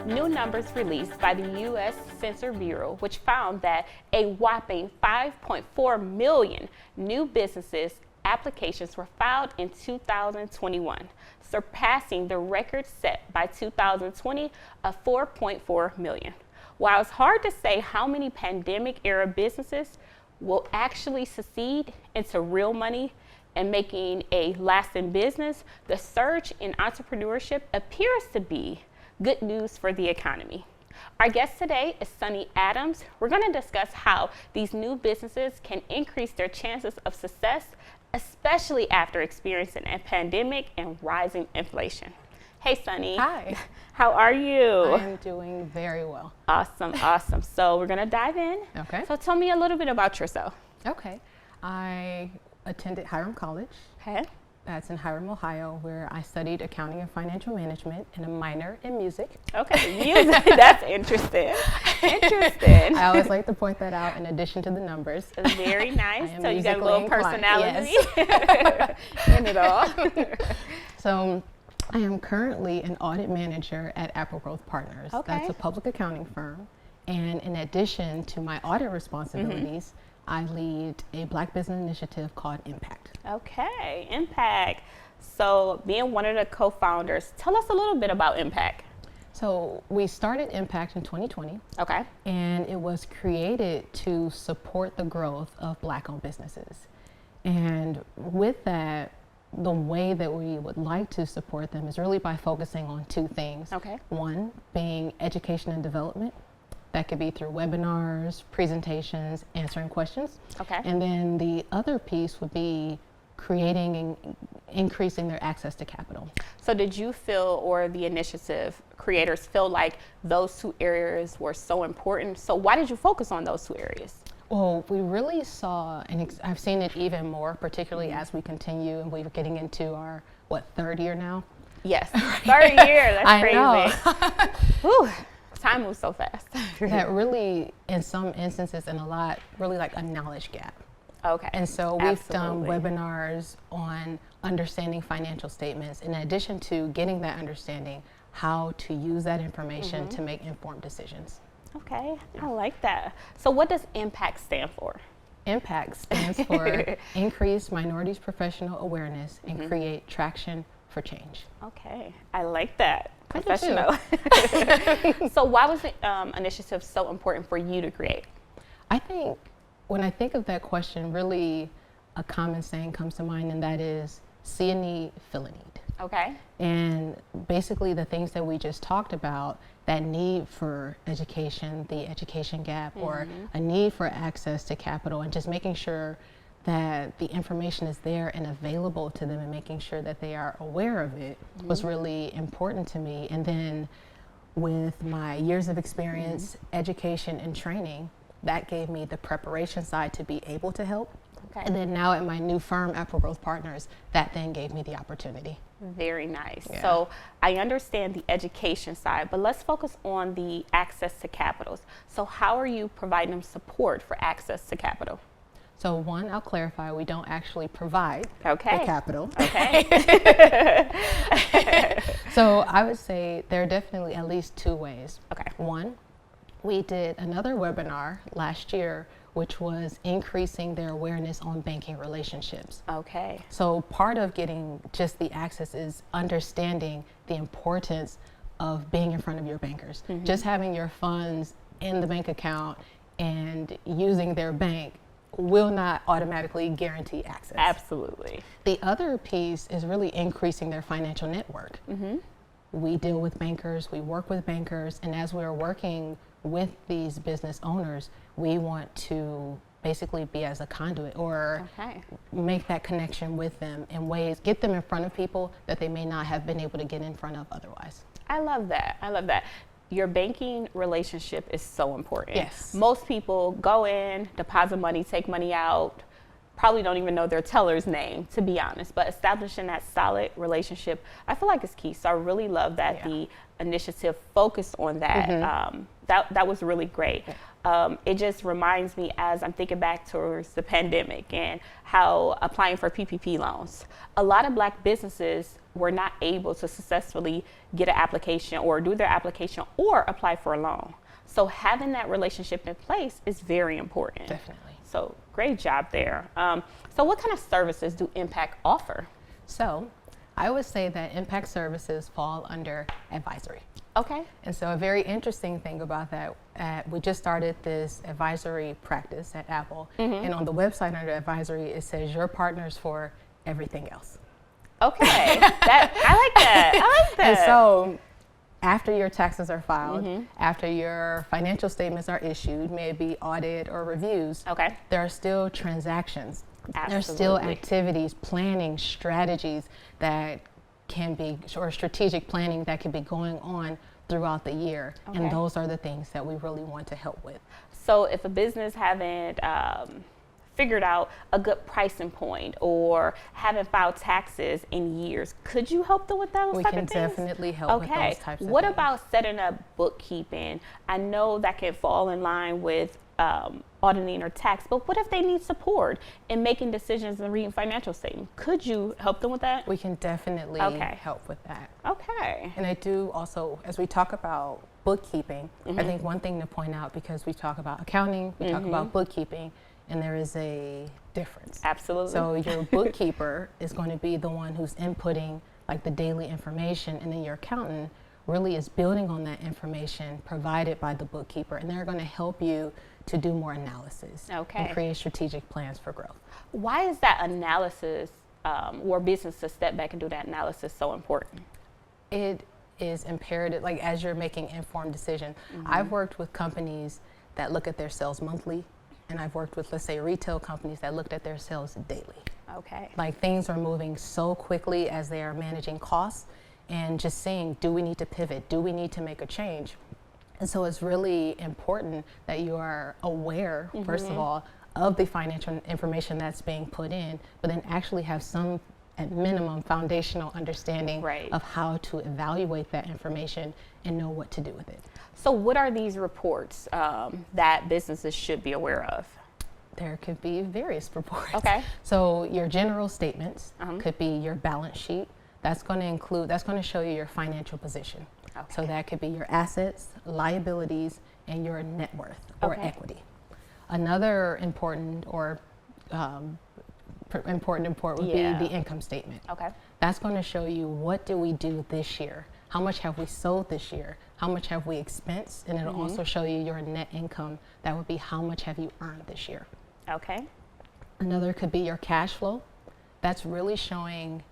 New numbers released by the U.S. Census Bureau, which found that a whopping 5.4 million new businesses applications were filed in 2021, surpassing the record set by 2020 of 4.4 million. While it's hard to say how many pandemic-era businesses will actually succeed into real money and making a lasting business, the surge in entrepreneurship appears to be good news for the economy. Our guest today is Sunny Adams. We're going to discuss how these new businesses can increase their chances of success, especially after experiencing a pandemic and rising inflation. Hey, Sunny. Hi. How are you? I am doing very well. Awesome, awesome. So we're going to dive in. Okay. So tell me a little bit about yourself. Okay. I attended Hiram College. Okay. That's in Hiram, Ohio, where I studied accounting and financial management and a minor in music. Okay, music. That's interesting. Interesting. I always like to point that out in addition to the numbers. Very nice. So you got a musically little inclined. personality Yes. in it all. So I am currently an audit manager at Apple Partners. Okay. That's a public accounting firm. And in addition to my audit responsibilities, I lead a Black business initiative called Impact. Okay, Impact. So being one of the co-founders, tell us a little bit about Impact. So we started Impact in 2020. Okay. And it was created to support the growth of Black-owned businesses. And with that, the way that we would like to support them is really by focusing on two things. Okay. One being education and development. That could be through webinars, presentations, answering questions. Okay. And then the other piece would be creating and increasing their access to capital. So did you feel, or the initiative creators feel like those two areas were so important? So why did you focus on those two areas? Well, we really saw, and I've seen it even more, particularly as we continue and we're getting into our, third year now? Yes, third year, that's I crazy. know. Whew. Time moves so fast. That really, in some instances and a lot, really like a knowledge gap. Okay. And so we've Absolutely. done webinars on understanding financial statements, in addition to getting that understanding, how to use that information to make informed decisions. Okay, I like that. So what does Impact stand for? Impact stands for Increase Minorities Professional Awareness and Create Traction for Change. Okay, I like that. I do Professional. So why was the initiative so important for you to create? I think when I think of that question, really a common saying comes to mind, and that is see a need, fill a need. Okay. And basically the things that we just talked about, that need for education, the education gap, or a need for access to capital, and just making sure that the information is there and available to them and making sure that they are aware of it was really important to me. And then with my years of experience, education and training, that gave me the preparation side to be able to help. Okay. And then now at my new firm, Apple Growth Partners, that then gave me the opportunity. Very nice. Yeah. So I understand the education side, but let's focus on the access to capitals. So how are you providing them support for access to capital? So one, I'll clarify, we don't actually provide the Okay. capital. Okay. So I would say there are definitely at least two ways. Okay. One, we did another webinar last year, which was increasing their awareness on banking relationships. Okay. So part of getting just the access is understanding the importance of being in front of your bankers. Just having your funds in the bank account and using their bank will not automatically guarantee access. Absolutely. The other piece is really increasing their financial network. We deal with bankers, we work with bankers, and as we're working with these business owners, we want to basically be as a conduit or make that connection with them in ways, get them in front of people that they may not have been able to get in front of otherwise. I love that. I love that. Your banking relationship is so important. Yes. Most people go in, deposit money, take money out, probably don't even know their teller's name, to be honest. But establishing that solid relationship, I feel like is key. So I really love that the initiative focused on that. That was really great. It just reminds me as I'm thinking back towards the pandemic and how applying for PPP loans, a lot of Black businesses were not able to successfully get an application or do their application or apply for a loan. So having that relationship in place is very important. Definitely. So great job there. So what kind of services do Impact offer? So I would say that Impact services fall under advisory. Okay. And so a very interesting thing about that, we just started this advisory practice at Apple. And on the website under advisory, it says your partners for everything else. Okay. I like that. And so after your taxes are filed, after your financial statements are issued, may it be audit or reviews, there are still transactions. Absolutely. There's still activities, planning, strategies that can be, or strategic planning that can be going on throughout the year. And those are the things that we really want to help with. So if a business haven't figured out a good pricing point or haven't filed taxes in years, could you help them with those We type can of things? definitely help with those types of What things. about setting up bookkeeping? I know that can fall in line with auditing or tax, but what if they need support in making decisions and reading financial statements? Could you help them with that? We can definitely help with that. Okay. And I do also, as we talk about bookkeeping, I think one thing to point out, because we talk about accounting, we talk about bookkeeping, and there is a difference. Absolutely. So your bookkeeper is going to be the one who's inputting like the daily information, and then your accountant really is building on that information provided by the bookkeeper, and they're going to help you to do more analysis and create strategic plans for growth. Why is that analysis, or business to step back and do that analysis, so important? It is imperative, like as you're making informed decisions. I've worked with companies that look at their sales monthly, and I've worked with, let's say, retail companies that looked at their sales daily. Okay. Like things are moving so quickly as they are managing costs, and just seeing, do we need to pivot? Do we need to make a change? And so it's really important that you are aware, first of all, of the financial information that's being put in, but then actually have some, at minimum, foundational understanding of how to evaluate that information and know what to do with it. So what are these reports that businesses should be aware of? There could be various reports. Okay. So your general statements could be your balance sheet. That's going to include, that's going to show you your financial position. So that could be your assets, liabilities, and your net worth or equity. Another important or important report would be the income statement. That's going to show you, what did we do this year? How much have we sold this year? How much have we expensed? And it'll also show you your net income. That would be how much have you earned this year. Another could be your cash flow. That's really showing,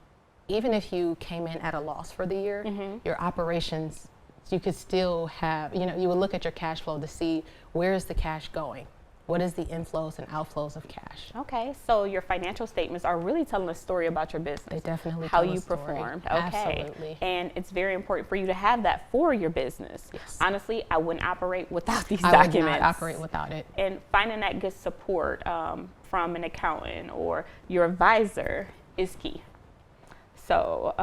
even if you came in at a loss for the year, your operations, you could still have, you know, you would look at your cash flow to see, where is the cash going? What is the inflows and outflows of cash? Okay, so your financial statements are really telling a story about your business. They definitely how tell you a story. performed. Absolutely. And it's very important for you to have that for your business. Honestly, I wouldn't operate without these I documents. would not operate without it. And finding that good support from an accountant or your advisor is key. So,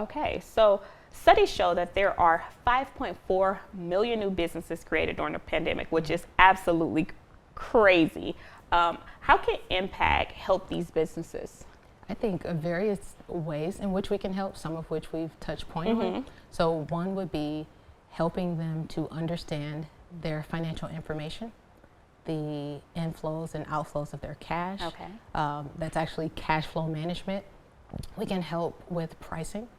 so studies show that there are 5.4 million new businesses created during the pandemic, which is absolutely crazy. How can Impact help these businesses? I think of various ways in which we can help, some of which we've touched point on. So one would be helping them to understand their financial information, the inflows and outflows of their cash. That's actually cash flow management. We can help with pricing.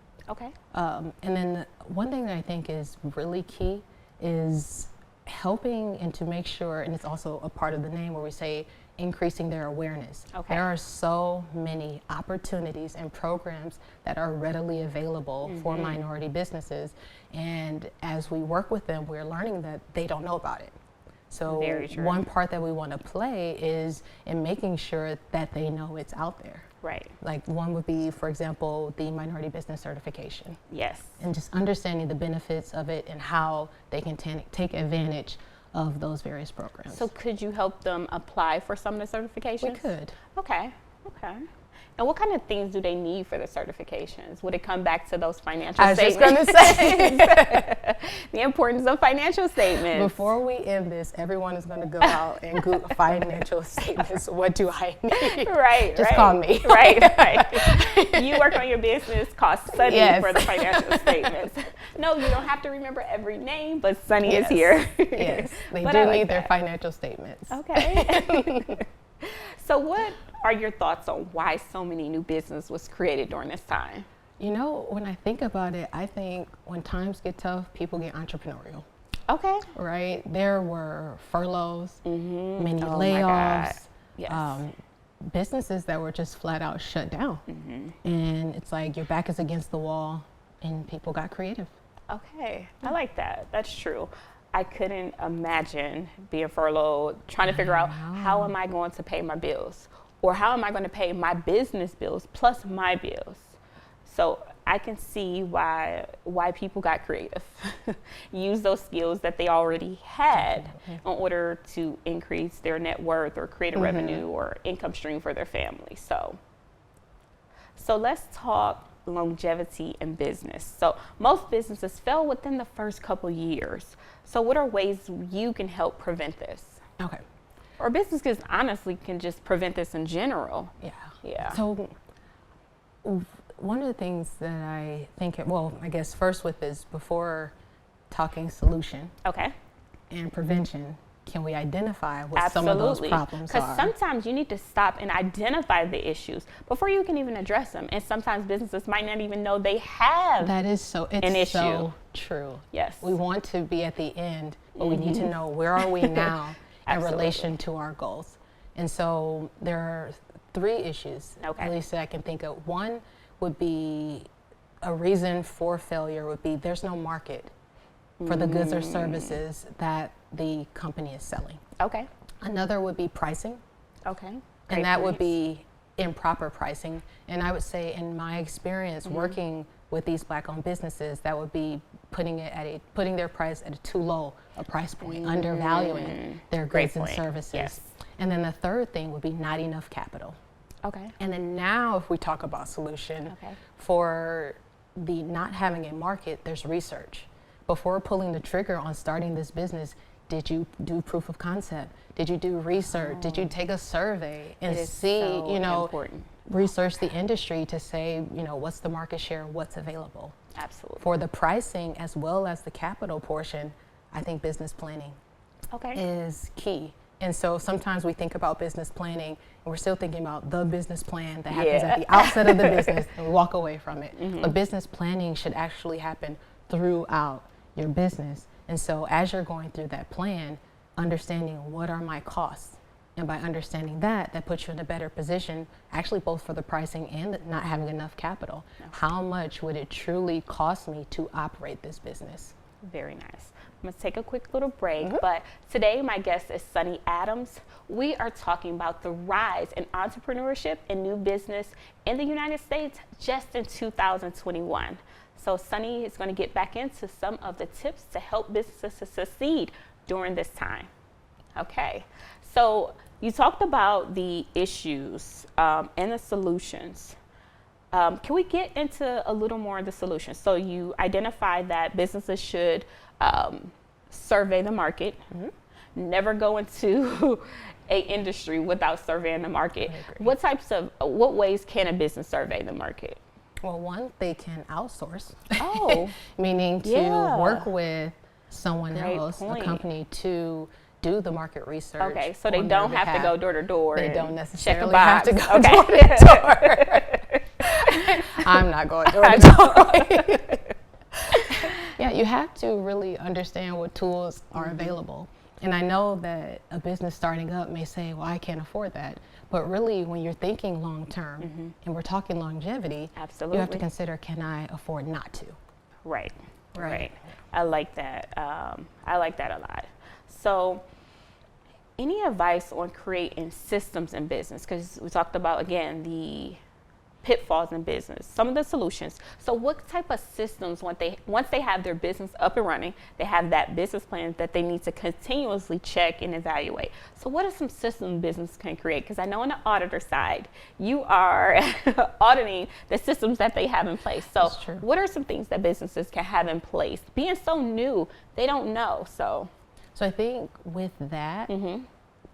And then one thing that I think is really key is helping and to make sure, and it's also a part of the name where we say increasing their awareness. There are so many opportunities and programs that are readily available for minority businesses, and as we work with them, we're learning that they don't know about it. So one part that we want to play is in making sure that they know it's out there. Like one would be, for example, the minority business certification. And just understanding the benefits of it and how they can take advantage of those various programs. So could you help them apply for some of the certifications? We could. Okay. And what kind of things do they need for the certifications? Would it come back to those financial I was just statements? going to say. The importance of financial statements. Before we end this, everyone is going to go out and Google financial statements. What do I need? Right, Just right. call me. Right. You work on your business, call Sunny Yes. for the financial statements. No, you don't have to remember every name, but Sunny Yes. is here. Yes, they But do I like need their that. financial statements. Okay. So what are your thoughts on why so many new business was created during this time? You know, when I think about it, I think when times get tough, people get entrepreneurial, Okay. right? There were furloughs, many Oh my God. layoffs, Yes. businesses that were just flat out shut down. And it's like your back is against the wall and people got creative. Okay, I like that. That's true. I couldn't imagine being furloughed, trying to figure out how am I going to pay my bills, or how am I going to pay my business bills plus my bills. So I can see why people got creative, use those skills that they already had in order to increase their net worth or create a revenue or income stream for their family. So let's talk longevity in business. So most businesses fail within the first couple years. So what are ways you can help prevent this? Okay. Or businesses honestly can just prevent this in general. Yeah. Yeah. So one of the things that I think, well, I guess first with is before talking solution Okay. and prevention, can we identify what some of those problems Because are? sometimes you need to stop and identify the issues before you can even address them. And sometimes businesses might not even know they have. That is so, it's an issue. so true. Yes. We want to be at the end, but we need to know where are we now in Absolutely. relation to our goals. And so there are three issues, Okay. at least that I can think of. One would be a reason for failure would be there's no market for the goods or services that the company is selling. Okay. Another would be pricing, Okay. Great and that would points. be improper pricing. And I would say, in my experience working with these Black-owned businesses, that would be putting their price at a too low a price point, undervaluing their Great goods and point. services. Yes. And then the third thing would be not enough capital. Okay. And then now, if we talk about solution, Okay. for the not having a market, there's research. Before pulling the trigger on starting this business, did you do proof of concept? Did you do research? Did you take a survey and It is see, so important. research the industry to say, what's the market share, what's available? Absolutely. For the pricing as well as the capital portion, I think business planning Okay. is key. And so sometimes we think about business planning and we're still thinking about the business plan that happens at the outset of the business and we walk away from it. But business planning should actually happen throughout your business. And so as you're going through that plan, understanding what are my costs. And by understanding that puts you in a better position, actually both for the pricing and the not having enough capital. How much would it truly cost me to operate this business? Very nice. I'm going to take a quick little break, but today my guest is Sunny Adams. We are talking about the rise in entrepreneurship and new business in the United States just in 2021. So Sunny is going to get back into some of the tips to help businesses to succeed during this time. Okay, so you talked about the issues and the solutions. Can we get into a little more of the solutions? So you identify that businesses should survey the market, never go into a industry without surveying the market. What ways can a business survey the market? Well, one, they can outsource. Oh. Meaning to Yeah. work with someone Great else, point. a company, to do the market research. Okay, so they on their don't have to behalf. go door to door. They and don't check a necessarily box. have to go Okay. door to door. I'm not going door to door. Yeah, you have to really understand what tools are available. And I know that a business starting up may say, well, I can't afford that. But really, when you're thinking long term and we're talking longevity, Absolutely. you have to consider, can I afford not to? Right. Right. I like that. I like that a lot. So, any advice on creating systems in business? Because we talked about, again, the pitfalls in business, some of the solutions. So what type of systems, once they have their business up and running, they have that business plan that they need to continuously check and evaluate. So what are some systems business can create? Because I know on the auditor side, you are auditing the systems that they have in place. So what are some things that businesses can have in place? Being so new, they don't know. So I think with that,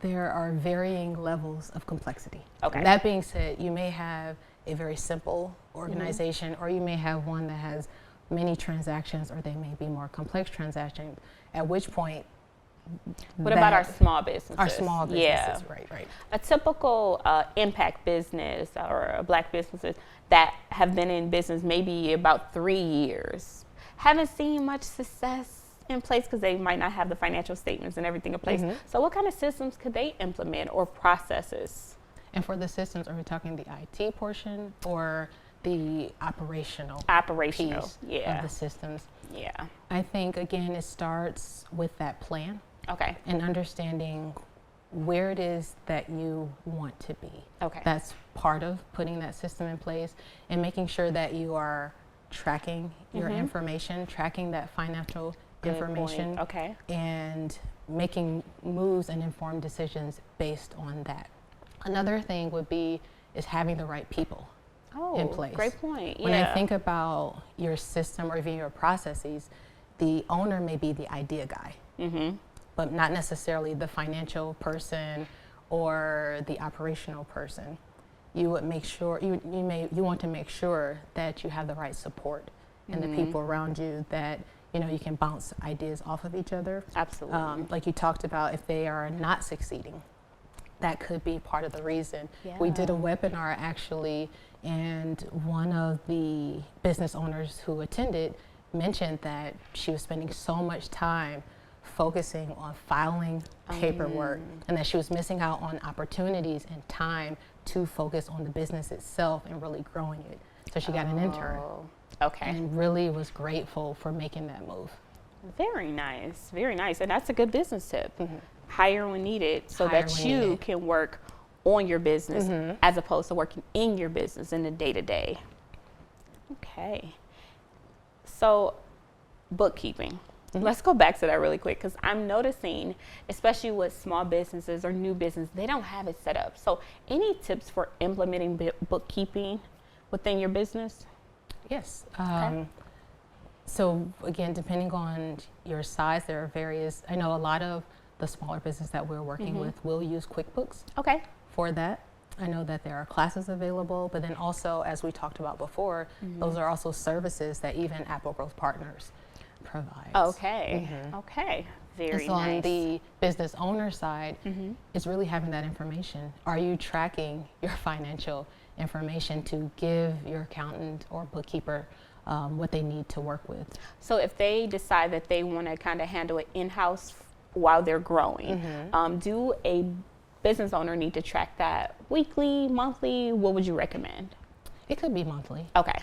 there are varying levels of complexity. Okay. That being said, you may have a very simple organization, or you may have one that has many transactions, or they may be more complex transactions, at which point. What about our small businesses? Our small businesses, right. A typical impact business or Black businesses that have been in business maybe about 3 years, haven't seen much success in place because they might not have the financial statements and everything in place. So what kind of systems could they implement or processes? And for the systems, are we talking the IT portion or the operational piece of the systems? Yeah. I think, again, it starts with that plan. Okay. And understanding where it is that you want to be. Okay. That's part of putting that system in place and making sure that you are tracking your information, tracking that financial information. Okay. And making moves and informed decisions based on that. Another thing is having the right people in place. Great point. When I think about your system or even your processes, the owner may be the idea guy, but not necessarily the financial person or the operational person. You would make sure you want to make sure that you have the right support and the people around you, that you can bounce ideas off of each other. Absolutely. Like you talked about, if they are not succeeding, that could be part of the reason. We did a webinar actually, and one of the business owners who attended mentioned that she was spending so much time focusing on filing paperwork and that she was missing out on opportunities and time to focus on the business itself and really growing it. So she got an intern. Okay. And really was grateful for making that move. Very nice. Very nice. And that's a good business tip. Hire when needed so that you can work on your business as opposed to working in your business in the day-to-day. Okay. So bookkeeping. Let's go back to that really quick, because I'm noticing, especially with small businesses or new business, they don't have it set up. So any tips for implementing bookkeeping within your business? Yes. So again, depending on your size, there are various, I know a lot of the smaller business that we're working with will use QuickBooks for that. I know that there are classes available, but then also, as we talked about before, those are also services that even Apple Growth Partners provides. Okay. Very nice. So on nice. the business owner side, it's really having that information. Are you tracking your financial information to give your accountant or bookkeeper what they need to work with? So if they decide that they want to kind of handle it in-house while they're growing, do a business owner need to track that weekly, monthly? What would you recommend? It could be monthly. Okay.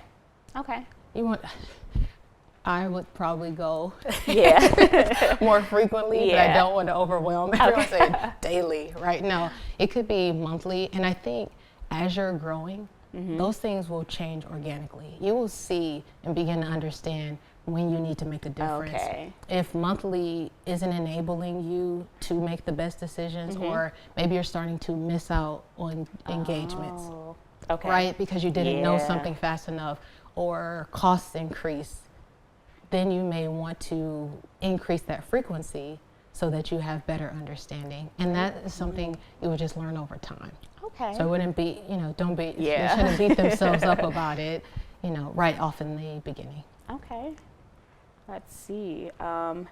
I would probably go Yeah. more frequently, but I don't want to overwhelm everyone. Say daily, right? No, it could be monthly. And I think as you're growing, those things will change organically. You will see and begin to understand when you need to make a difference. Okay. If monthly isn't enabling you to make the best decisions, or maybe you're starting to miss out on engagements, right? Because you didn't know something fast enough, or costs increase, then you may want to increase that frequency so that you have better understanding. And that is something you would just learn over time. Okay. So it wouldn't be, they shouldn't beat themselves up about it, right off in the beginning. Okay. Let's see. Can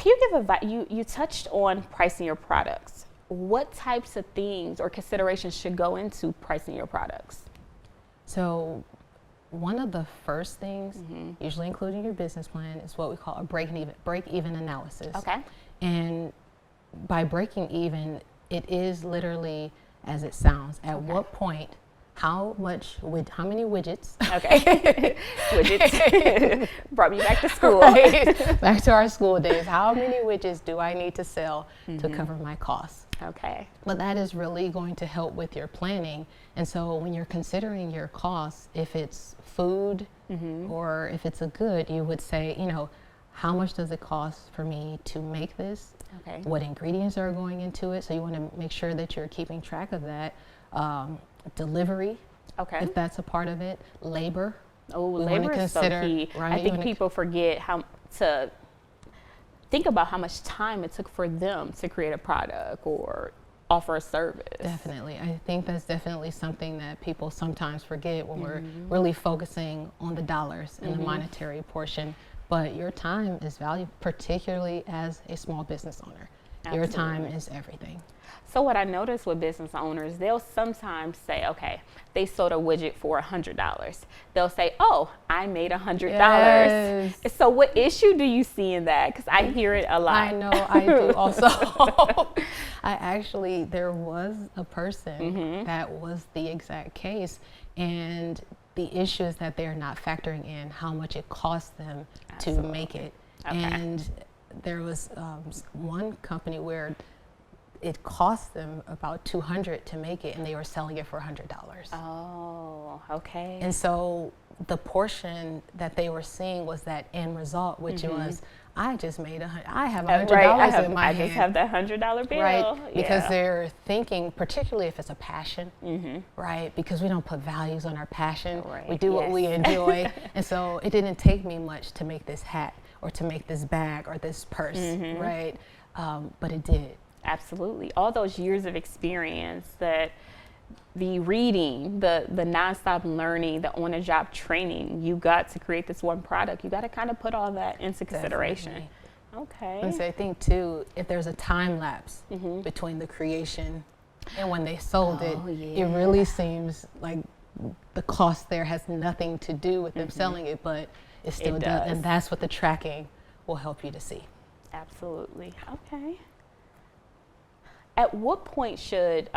you give advice? You touched on pricing your products. What types of things or considerations should go into pricing your products? So one of the first things, usually including your business plan, is what we call a break-even analysis. Okay. And by breaking even, it is literally as it sounds. At what point, how many widgets? Okay. Widgets. Brought me back to school. Right. Back to our school days. How many widgets do I need to sell to cover my costs? Okay. But that is really going to help with your planning. And so when you're considering your costs, if it's food or if it's a good, you would say, you know, how much does it cost for me to make this? Okay. What ingredients are going into it? So you want to make sure that you're keeping track of that. Delivery, Okay. if that's a part of it. Labor. Oh, We wanna labor is so consider, key. right? I You think wanna- people forget how to think about how much time it took for them to create a product or offer a service. Definitely. I think that's definitely something that people sometimes forget when we're really focusing on the dollars and the monetary portion. But your time is valuable, particularly as a small business owner. Your time Absolutely. is everything. So what I notice with business owners, they'll sometimes say, okay, they sold a widget for $100. They'll say, oh, I made $100. Yes. So what issue do you see in that? Because I hear it a lot. I know, I do also. There was a person that was the exact case. And the issue is that they're not factoring in how much it costs them to make it. Okay. And there was one company where it cost them about $200 to make it, and they were selling it for $100. Oh, okay. And so the portion that they were seeing was that end result, which was, I just made I have $100 right. in my I hand. just have that $100 bill. Right, because Yeah. they're thinking, particularly if it's a passion, right? Because we don't put values on our passion. Right, We do what we yes. enjoy. And so it didn't take me much to make this hat or to make this bag or this purse, right? But it did. Absolutely. All those years of experience, that the reading, the nonstop learning, the on-the-job training you got to create this one product, you got to kind of put all that into consideration. Definitely. Okay. And so I think too, if there's a time lapse between the creation and when they sold it, it really seems like the cost there has nothing to do with them selling it, but it still does. And that's what the tracking will help you to see. Absolutely. Okay. At what point should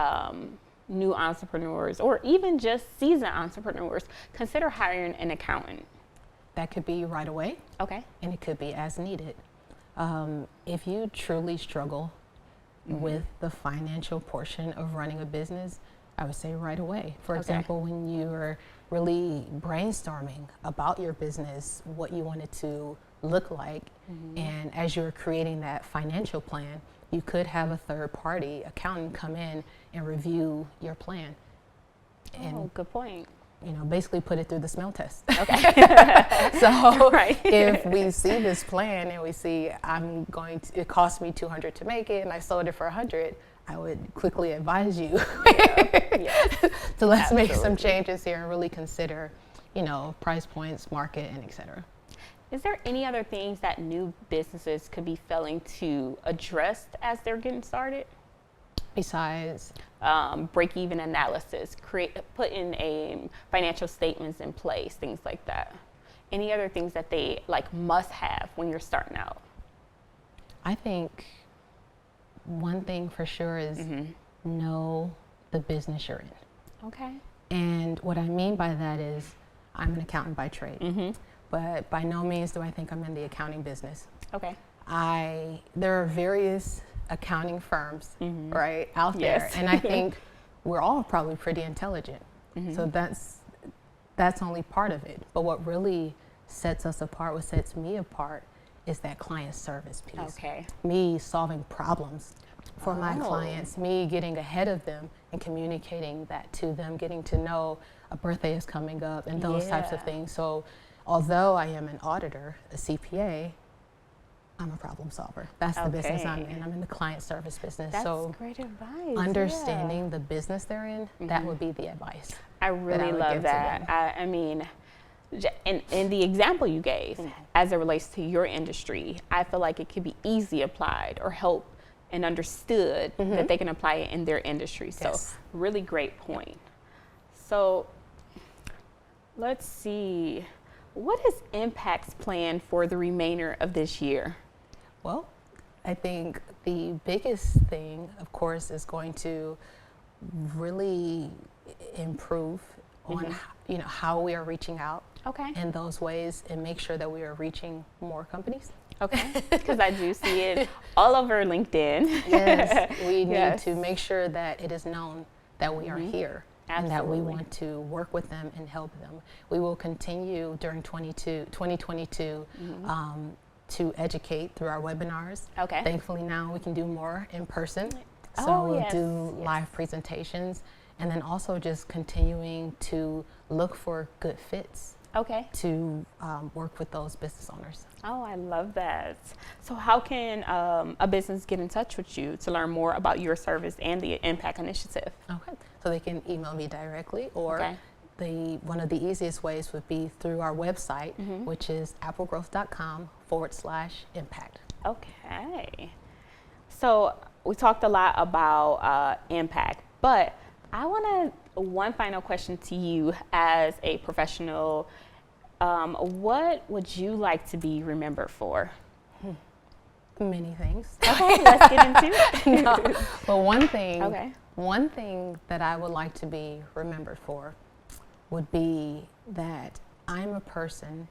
new entrepreneurs, or even just seasoned entrepreneurs, consider hiring an accountant? That could be right away, Okay. and it could be as needed. If you truly struggle with the financial portion of running a business, I would say right away. For example, when you're really brainstorming about your business, what you want it to look like, and as you're creating that financial plan, you could have a third-party accountant come in and review your plan, and Good point. basically put it through the smell test. Okay. So Right. if we see this plan and we see it cost me $200 to make it and I sold it for $100, I would quickly advise you to let's make some Absolutely. changes here and really consider, price points, market, and et cetera. Is there any other things that new businesses could be failing to address as they're getting started? Besides, Break-even analysis, putting a financial statements in place, things like that. Any other things that they must have when you're starting out? I think one thing for sure is know the business you're in. Okay. And what I mean by that is I'm an accountant by trade, but by no means do I think I'm in the accounting business. Okay. There are various accounting firms, right, out there, Yes. and I think we're all probably pretty intelligent. So that's only part of it. But what really sets us apart, what sets me apart, is that client service piece. Okay. Me solving problems for my clients, me getting ahead of them and communicating that to them, getting to know a birthday is coming up and those types of things. So although I am an auditor, a CPA, I'm a problem solver. That's the business I'm in. I'm in the client service business. That's So great advice. understanding the business they're in, that would be the advice. I really would love give to that. them. I mean, in the example you gave, as it relates to your industry, I feel like it could be easy applied or help and understood that they can apply it in their industry. So Yes. really great point. So let's see. What is Impact's plan for the remainder of this year? Well, I think the biggest thing, of course, is going to really improve on how we are reaching out Okay. in those ways and make sure that we are reaching more companies. Okay, because I do see it all over LinkedIn. Yes, we need Yes. to make sure that it is known that we are here and that we Absolutely. want to work with them and help them. We will continue during 2022 to educate through our webinars. Okay. Thankfully now we can do more in person. So Oh, we'll yes, do yes. live presentations, and then also just continuing to look for good fits Okay. to work with those business owners. Oh, I love that. So how can a business get in touch with you to learn more about your service and the Impact Initiative? Okay, so they can email me directly, or Okay. one of the easiest ways would be through our website, which is applegrowth.com/impact. Okay. So we talked a lot about impact, but I want one final question to you as a professional. What would you like to be remembered for? Many things. Okay, let's get into it. No, but one thing that I would like to be remembered for would be that I'm a person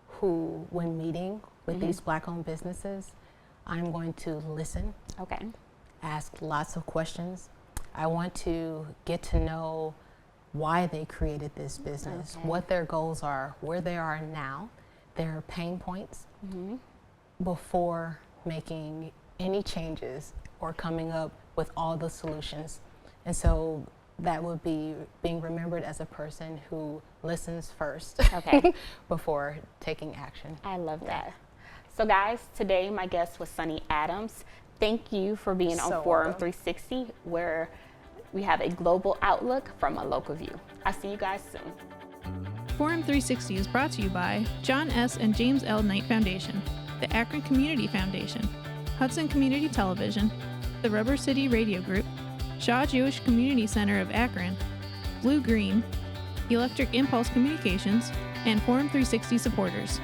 who, when meeting with these Black-owned businesses, I'm going to listen, Okay. ask lots of questions. I want to get to know why they created this business, Okay. what their goals are, where they are now, their pain points, before making any changes or coming up with all the solutions. And so that would be being remembered as a person who listens first Okay. before taking action. I love that. So guys, today my guest was Sunny Adams. Thank you for being on So Forum welcome. 360, where we have a global outlook from a local view. I'll see you guys soon. Forum 360 is brought to you by John S. and James L. Knight Foundation, the Akron Community Foundation, Hudson Community Television, the Rubber City Radio Group, Shaw Jewish Community Center of Akron, Blue Green, Electric Impulse Communications, and Forum 360 supporters.